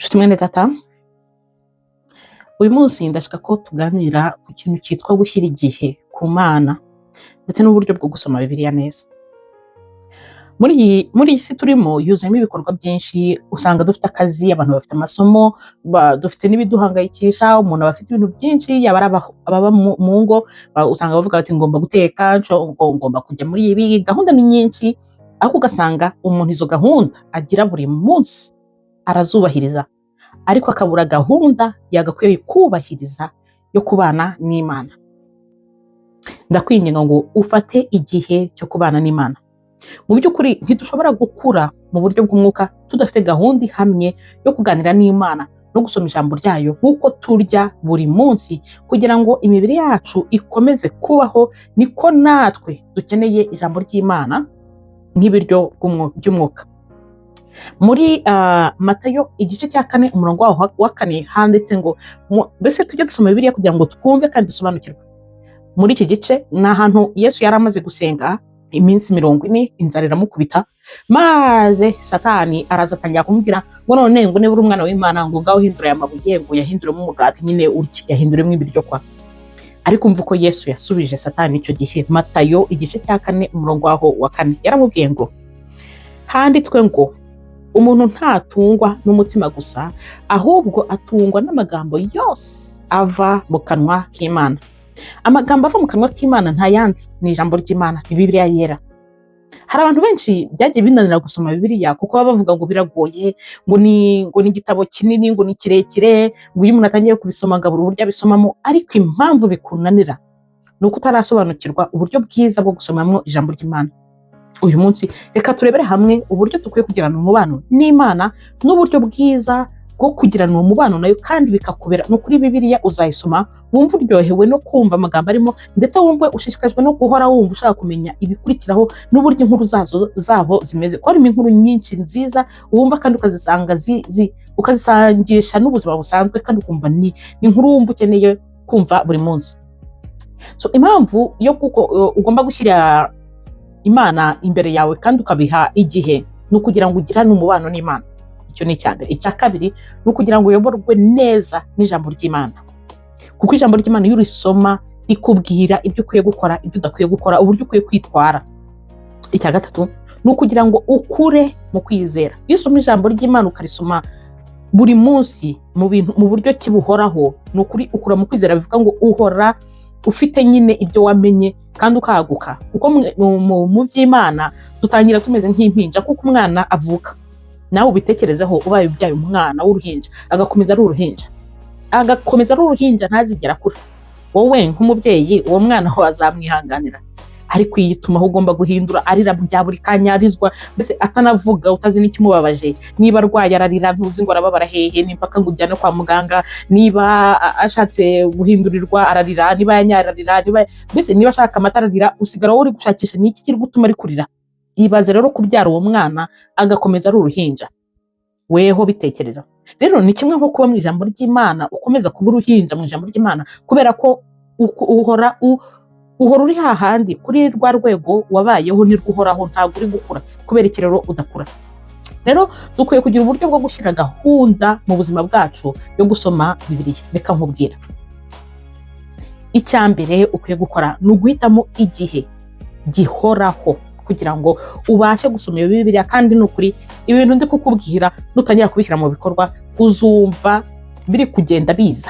Nshuti mwene data, uyu munsi ndashaka ko tuganira ku kintu cyitwa gushyira igihe ku Mana ndetse n'uburyo bwo gusoma Bibiliya neza. Muri iyi si turimo yuzuyemo ibikorwa byinshi, usanga dufite akazi, abantu bafite amasomo, dufite n'ibiduhangayikisha, umuntu aba afite ibintu byinshi, yaba ari ababa mu ngo, usanga bavuga bati ngomba guteka, ngomba kujya muri ibi, gahunda ni nyinshi, ariko ugasanga umuntu izo gahunda agira buri munsi arazubahiriza, ariko akabura gahunda yagakwiye kubahiriza yo kubana n'Imana. Ndakwinginga ngo ufate igihe cyo kubana n'Imana. Mu by'ukuri ntidushobora gukura mu buryo bw'umwuka tudafite gahunda ihamye yo kuganira n'Imana no gusoma ijambo ryayo nk'uko turya buri munsi, kugira ngo imibiri yacu ikomeze kubaho. Niko natwe dukeneye ijambo ry'Imana nk'ibiryo by'umwuka. Muri Matayo igice cya 4 umurongo wa 4 handitse ngo mbese tujye dusoma Bibiliya kugira ngo twumve kandi dusobanukirwe. Muri iki gice ni ahantu Yesu yari amaze gusenga iminsi 40, inzara iramukubita, maze Satani araza atangira kumubwira ngo none ngo niba uri umwana w'Imana ngo ngaho hindura aya mabuye ngo yahinduremo umugati nyine urye, yahinduremo ibiryo kwa. Ariko umva uko Yesu yasubije Satani icyo gihe. Matayo igice cya 4 umurongo wa 4 yaramubwiye ngo handitswe ngo umuntu ntatungwa n'umutima gusa, ahubwo atungwa n'amagambo yose ava mu kanwa k'Imana. Amagambo ava mu kanwa k'Imana nta yandi, ni ijambo ry'Imana, ni Bibiliya yera. Hari abantu benshi byagiye binanira gusoma Bibiliya kuko baba bavuga ngo biragoye, ngo ni igitabo kinini, ngo ni kirekire, ngo iyo umuntu atangiye kubisoma ngo abura uburyo abisomamo. Ariko impamvu bikunanira ni uko utarasobanukirwa uburyo bwiza bwo gusomamo ijambo ry'Imana. Uyu munsi reka turebere hamwe uburyo dukwiye kugirana umubano n'Imana n'uburyo bwiza bwo kugirana umubano nayo, kandi bikakubera no kuri Bibiliya uzayisoma wumva uryohewe no kumva amagambo arimo, ndetse wumve ushishikajwe no guhora wumva ushaka kumenya ibikurikiraho n'uburyo inkuru zabo zimeze. Ko harimo inkuru nyinshi nziza wumva kandi ukazisanga ukazisangisha n'ubuzima busanzwe, kandi ukumva ni inkuru wumva ukeneye kumva buri munsi. So impamvu yo kuko ugomba gushyira Imana imbere yawe kandi ukabiha igihe ni ukugira ngo ugirane umubano n'Imana. Icyo ni icyambere. Icya kabiri ni ukugira ngo uyoborwe neza n'ijambo ry'Imana, kuko ijambo ry'Imana iyo urisoma rikubwira ibyo ukwiye gukora, ibyo udakwiye gukora, uburyo ukwiye kwitwara. Icya gatatu ni ukugira ngo ukure mu kwizera. Iyo usoma ijambo ry'Imana ukarisoma buri munsi mu buryo kibuhoraho, ni ukuri ukura mu kwizera. Bivuga ngo uhora ufite nyine ibyo wamenye kandi ukaguka, kuko mu by'Imana dutangira tumeze nk'impinja. Kuko umwana avuka, nawe ubitekerezeho, ubaye ubyaye umwana w'uruhinja agakomeza ari uruhinja ntazigera akura, wowe nk'umubyeyi uwo mwana wazamwihanganira? Ariko yituma aho ugomba guhindura, arira bya buri kanya, arizwa, mbese atanavuga, utazi n'ikimubabaje. Niba arwaye ararira, ntuzi ngo arababara hehe, n'impaka ngo ujyane kwa muganga. Niba ashatse guhindurirwa ararira, niba yanyararira, mbese niba ashaka amata ararira, usigara wowe uri gushakisha n'iki kiri gutuma ari kurira. Ibaze rero kubyara uwo mwana agakomeza ari uruhinja, weho bitekereza. Rero ni kimwe nko kuba mu ijambo ry'Imana, ukomeza kuba uruhinja mu ijambo ry'Imana, kubera ko uhora uri hahandi kuri rwa rwego wabayeho nirwo uhoraho, ntabwo uri gukura. Kubera iki rero udakura? Rero dukwiye kugira uburyo bwo gushyira gahunda mu buzima bwacu yo gusoma Bibiliya. Reka nkubwira, icya mbere ukwiye gukora ni uguhitamo igihe gihoraho kugira ngo ubashe gusoma iyo Bibiliya. Kandi ni ukuri ibintu ndi kukubwira nutangira kubishyira mu bikorwa uzumva biri kugenda biza.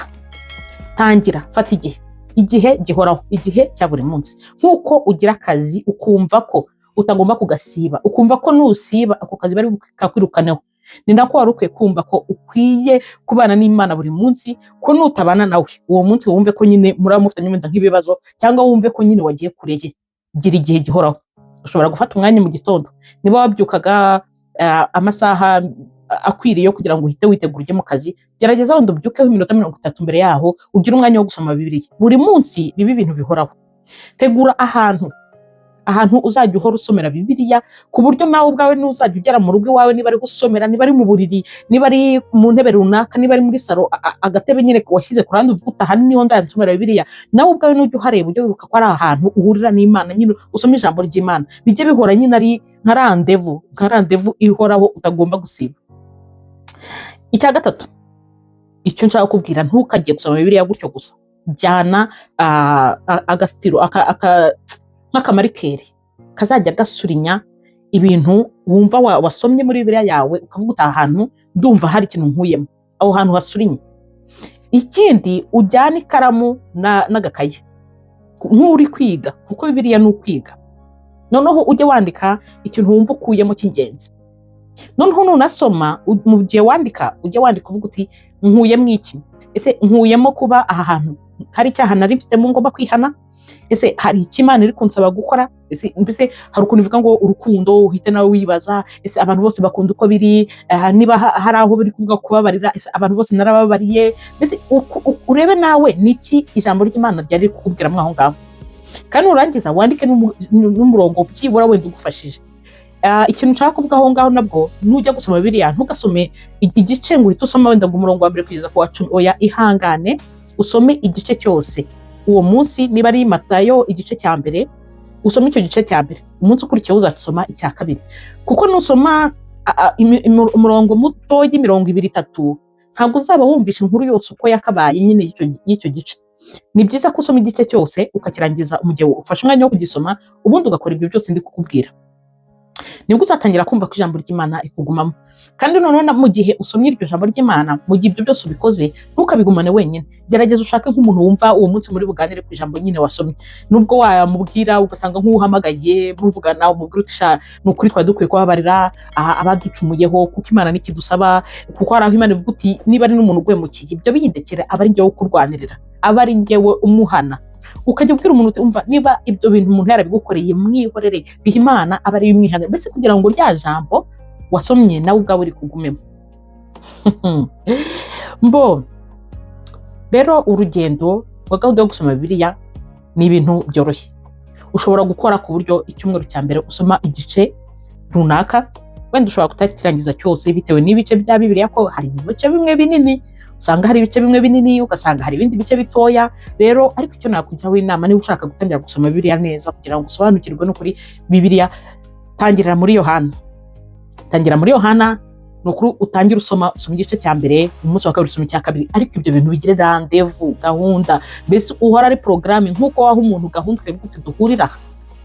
Tangira, fata igihe gihoraho, igihe cya buri munsi. Nk'uko ugira akazi ukumva ko utagomba kugasiba, ukumva ko nusiba ako kazi bari kakwirukaneho, ni nako wari ukwiye kumva ko ukwiye kubana n'Imana buri munsi, ko nutabana nawe uwo munsi wumve ko nyine muraba mufitanye wenda nk'ibibazo, cyangwa wumve ko nyine wagiye kureye. Gira igihe gihoraho. Ushobora gufata umwanya mu gitondo, niba wabyukaga amasaha akwiriye kugira ngo uhite witegura ujye mu kazi, gerageza wenda ubyukeho iminota 30 mbere yaho, ugire umwanya wo gusoma Bibiliya buri munsi. Bibe ibintu bihoraho. Tegura ahantu uzajya uhora usomera Bibiliya, ku buryo nawe ubwawe n'uzajya ugera mu rugo iwawe, niba ari gusomera, niba ari mu buriri, niba ari mu ntebe runaka, niba ari muri salo, agatebe nyine washyize ku ruhande uvuga uta hano niho nzasomera Bibiliya, nawe ubwawe n'ujya uhareba, ujye wibuka ko ari ahantu uhurira n'Imana, nyine usoma ijambo ry'Imana. Bijye bihora nyine ari nka randevu ihoraho utagomba gusiba. icya gatatu, icyo nshaka kubwira, ntukajye gusoma Bibiliya gutyo gusa. Jyana agasitiro nk'akamarikeri kazajya gasurinya ibintu wumva wasomye muri Bibiliya yawe, ukavuga uti aha hantu ndumva hari ikintu nkuyemo, aho hantu hasurinye. Ikindi, ujyana ikaramu n'agakaye nk'uri kwiga, kuko Bibiliya ni ukwiga. Noneho ujye wandika ikintu wumva ukuyemo cy'ingenzi. Noneho nunasoma, mu gihe wandika, ujye wandika uvuga uti nkuyemo iki? Ese nkuyemo kuba aha hantu hari icyaha nari mfitemo ngomba kwihana? Ese hari icyo Imana iri kunsaba gukora? Mbese hari ukuntu bivuga ngo urukundo, uhite nawe wibaza, ese abantu bose bakunda uko biri? Niba hari aho biri kuvuga kubabarira, ese abantu bose narababariye? Mbese urebe nawe niki ijambo ry'Imana ryari kukubwira mwaho ngaho. Kandi urangiza wandike n'umurongo byibura wenda ugufashije. Ikintu nshaka kuvuga aho ngaho nabwo, nujya gusoma Bibiliya ntugasome igice ngo uhite usoma wenda ngo umurongo wa mbere kugeza ku wa 10. Oya, ihangane usome igice cyose uwo munsi. Niba ari Matayo igice cya mbere, usome icyo gice cya mbere. Umunsi ukurikiyeho uzasoma icya kabiri, kuko nusoma umurongo muto y'imirongo 2-3 ntabwo uzaba wumvisha inkuru yose uko yakabaye nyine y'icyo gice. Ni byiza ko usoma igice cyose ukakirangiza mu gihe ufashe umwanya wo kugisoma, ubundi ugakora ibyo byose ndi kukubwira. Nibwo uzatangira kumva ko ijambo ry'Imana rikugumamo. Kandi noneho mu gihe usomye iryo jambo ry'Imana, mu gihe ibyo byose ubikoze, ntukabigumane wenyine. Gerageza ushake nk'umuntu wumva uwo munsi muri buganire ku ijambo nyine wasomye. Nubwo wamubwira ugasanga nk'uhamagaye muvugana, umubwira uti sha ni ukuri twari dukwiye kubabarira abaducumuyeho, kuko Imana nikidusaba, kuko hari aho Imana ivuga uti niba ari n'umuntu ugwemukiye, ibyo biyindekere aba ari njyewe ukurwanirira, aba ari njyewe umuhana. Ukajya ubwira umuntu uti umva, niba ibyo bintu umuntu yarabigukoreye mwihorere, biha Imana aba ari imwihana, mbese kugira ngo rya jambo wasomye nawe ubwawe rikugumemo. Rero urugendo rwa gahunda yo gusoma Bibiliya ni ibintu byoroshye. Ushobora gukora ku buryo icyumweru cya mbere usoma igice runaka, wenda ushobora kutakirangiza cyose bitewe n'ibice bya Bibiliya, ko hari ibice bimwe binini, usanga hari ibice bimwe binini, ugasanga hari ibindi bice bitoya. Rero ariko icyo nakujyaho inama, niba ushaka gutangira gusoma Bibiliya neza kugira ngo usobanukirwe n'ukuri Bibiliya, tangirira muri Yohana. Ni ukuri utangira usoma igice cya mbere, umunsi wa kabiri usoma icya kabiri, ariko ibyo bintu bigire randevu, gahunda. Mbese uhora ari porogaramu, nk'uko waha umuntu gahunda ukavuga uti duhurira aha,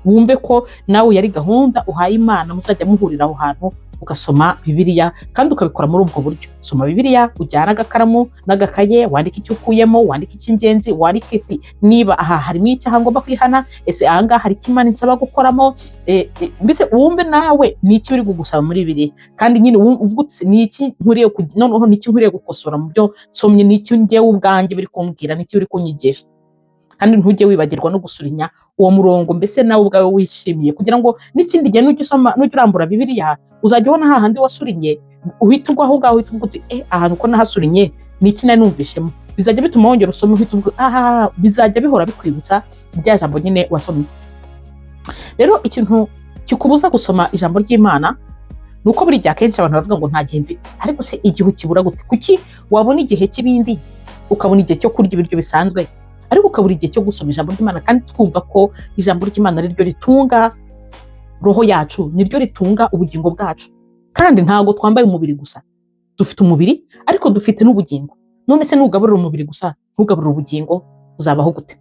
wumve ko nawe yari gahunda uhaye Imana, muzajya muhurira aho hantu ugasoma Bibiliya, kandi ukabikora muri ubwo buryo. Soma Bibiliya, ujyana agakaramu n'agakaye, wandike icyo ukuyemo, wandike icy'ingenzi, wandike iti niba aha harimo icyaha ngomba kwihana, ese aha ngaha hari icyo Imana insaba gukoramo. Mbese wumve nawe ni iki uri kugusaba muri Bibiliya, kandi nyine uvuga uti ni iki nkuriye noneho ni iki nkuriye gukosora mu byo nsomye, ni iki njyewe ubwanjye biri kumbwira, ni iki biri kunyigisha. Kandi ntujye wibagirwa no gusurinya uwo murongo, mbese nawe ubwawe wishimiye, kugira ngo n'ikindi gihe nujya usoma, nujya urambura Bibiliya, uzajya ubona hahandi wasurinye, uhita ugwa aho ngaho, uhita uvuga uti ahantu ko nahasurinye ni iki nari numvishemo. Bizajya bituma wongera usome, uhita uvuga bizajya bihora bikwibutsa rya jambo nyine wasomye. Rero ikintu kikubuza gusoma ijambo ry'Imana ni uko buri gihe akenshi abantu bavuga ngo nta gihe mfite. Ariko se igihe ukibura gute? Kuki wabona igihe cy'ibindi, ukabona igihe cyo kurya ibiryo bisanzwe, ariko ukabura igihe cyo gusoma ijambo ry'Imana? Kandi twumva ko ijambo ry'Imana ari ryo ritunga roho yacu, ni ryo ritunga ubugingo bwacu. Kandi ntabwo twambaye umubiri gusa, dufite umubiri ariko dufite n'ubugingo. None se nugaburira umubiri gusa, ntugaburira ubugingo, uzabaho gute?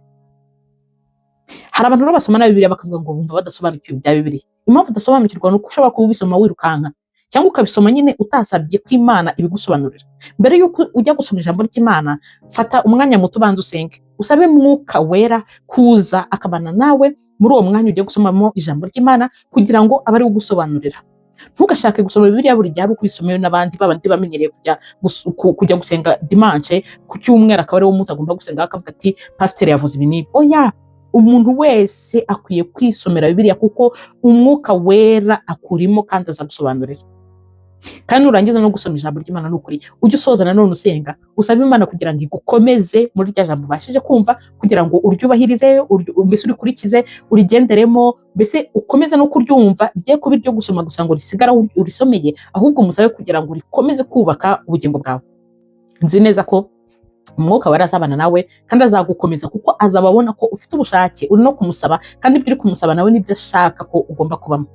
Hari abantu rero basoma na Bibiliya bakavuga ngo bumva badasobanukiwe ibya Bibiliya. Impamvu udasobanukirwa ni uko ushobora kuba ubisoma wirukanka, cyangwa ukabisoma nyine utasabye ko Imana ibigusobanurira. Mbere y'uko ujya gusoma ijambo ry'Imana, fata umwanya muto ubanza usenge, usabe Mwuka Wera kuza akabana nawe muri uwo mwanya ugiye gusomamo ijambo ry'Imana, kugira ngo abe ari gusobanurira. Ntugashake gusoma Bibiliya buri gihe ari ukwisomeyo n'abandi babandi bamenyereye kujya gusenga dimanche, ku cyumweru akaba ari wo munsi agomba gusenga, akavuga ati pasiteri yavuze ibi n'ibi. Oya, umuntu wese akwiye kwisomera Bibiliya, kuko Umwuka Wera akurimo kandi azagusobanurira. Kandi nurangiza no gusoma ijambo ry'Imana n'ukuri, ujye usoza nanone usenga, usaba Imana kugira ngo igukomeze muri rya jambo ubashije kumva, kugira ngo uryubahirize, mbese urikurikize, urigenderemo, mbese ukomeze no kuryumva, rye kuba iryo gusoma gusa ngo risigara urisomeye, ahubwo musabe kugira ngo rikomeze kubaka ubugingo bwawe. Nzi neza ko Umwuka Wera azabana nawe kandi azagukomeza, kuko azababona ko ufite ubushake, uri no kumusaba, kandi ibyo uri kumusaba nawe nibyo ashaka ko ugomba kubamo.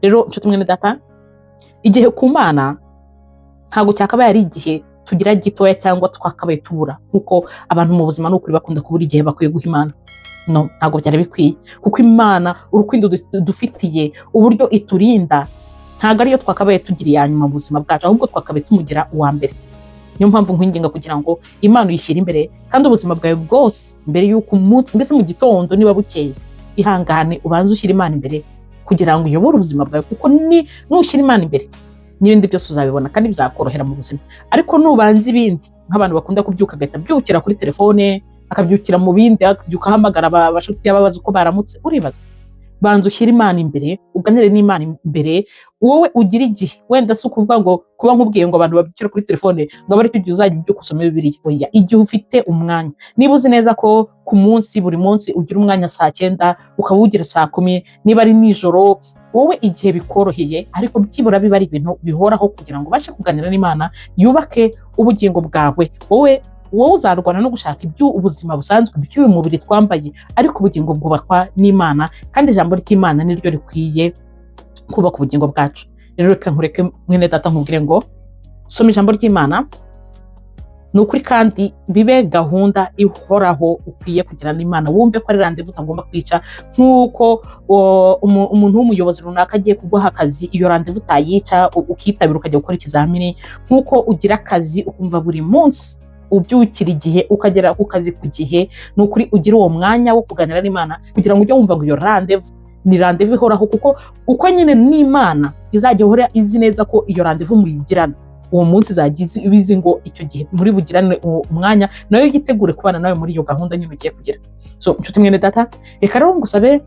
Rero nshuti mwene data, igihe ku Mana ntabwo cyakabaye ari igihe tugira gitoya cyangwa twakabaye tubura, nk'uko abantu mu buzima n'ukuri bakunda kubura igihe bakwiye guha Imana. No, ntabwo byari bikwiye, kuko Imana urukundo dufitiye, uburyo iturinda, ntabwo ariyo twakabaye tugira iya nyuma mu buzima bwacu, ahubwo twakabaye tumugira uwa mbere. Niyo mpamvu nkwinginga kugira ngo Imana uyishyire imbere, kandi ubuzima bwawe bwose mbere y'uko umunsi, mbese mu gitondo niba bukeye, ihangane ubanze ushyire Imana imbere kugira ngo uyobore ubuzima bwawe, kuko nushyira Imana imbere n'ibindi byose uzabibona kandi bizakorohera mu buzima. Ariko nubanza ibindi, nk'abantu bakunda kubyuka agahita abyukira kuri telefone, akabyukira mu bindi, akabyuka ahamagara abashuti ababaza uko baramutse, uribaza. Banza ushyire Imana imbere, uganire n'Imana imbere, wowe ugira igihe, wenda si ukuvuga ngo kuba nkubwiye ngo abantu babyukira kuri telefone ngo abe aricyo gihe uzajya ubyuka usome Bibiliya, oya, igihe ufite umwanya. Niba uzi neza ko ku munsi, buri munsi ugira umwanya saa 9 ukaba ugira saa 10, niba ari nijoro, wowe igihe bikoroheye, ariko byibura biba ari ibintu bihoraho kugira ngo ubashe kuganira n'Imana yubake ubugingo bwawe. Wowe uzarwana no gushaka iby'ubuzima busanzwe, by'uyu mubiri twambaye, ariko ubugingo bwubakwa n'Imana, kandi ijambo ry'Imana niryo rikwiye kubaka ubugingo bwacu. Rero reka nkureke mwene data nkubwire ngo soma ijambo ry'Imana, ni ukuri kandi bibe gahunda ihoraho ukwiye kugira n'Imana. Wumve ko ari randevu utagomba kwica, nk'uko umuntu w'umuyobozi runaka agiye kuguha akazi, iyo randevu utayica ukitabira ukajya gukora ikizamini. Nk'uko ugira akazi ukumva buri munsi ubyukira igihe ukagera ku kazi ku gihe, ni ukuri ugira uwo mwanya wo kuganira n'Imana kugira ngo ujye wumva ngo iyo randevu ni randevu ihoraho, kuko uko nyine n'Imana izajya ihora izi neza ko iyo randevu muyigirana, uwo munsi izajya ibizi ngo icyo gihe muri bugirane umwanya, nayo yitegure kubana nawe muri iyo gahunda nyine ugiye kugira. So nshuti mwene data, reka rero ngusabe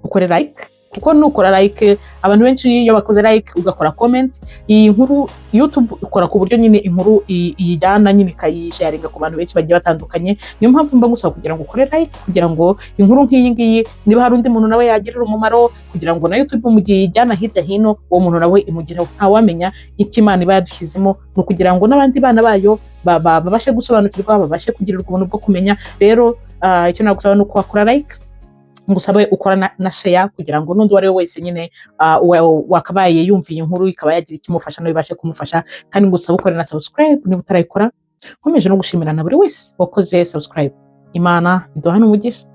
ukore like, kuko nukora like, abantu benshi iyo bakoze like ugakora comment, iyi nkuru YouTube ikora ku buryo nyine inkuru iyijyana nyine ikayisharinga ku bantu benshi bagiye batandukanye. Niyo mpamvu mba ngusaba kugira ngo ukore like, kugira ngo inkuru nk'iyi ngiyi niba hari undi muntu nawe yagirira umumaro, kugira ngo na YouTube mu gihe ijyana hirya hino uwo muntu nawe imugireho. Ntawamenya icyo Imana iba yadushyizemo, ni ukugira ngo n'abandi bana bayo babashe gusobanukirwa, babashe kugirirwa ubuntu bwo kumenya. Rero icyo nagusaba ni uko wakora like, ngusabe ukora na share, kugira ngo n'undi wari wese nyine wakabaye yumviye inkuru ikaba yagira ikimufasha nawe ibashe kumufasha. Kandi ngusabe ukore na subscribe niba utarayikora. Nkomeje no gushimira na buri wese wakoze subscribe. Imana iduhane umugisha.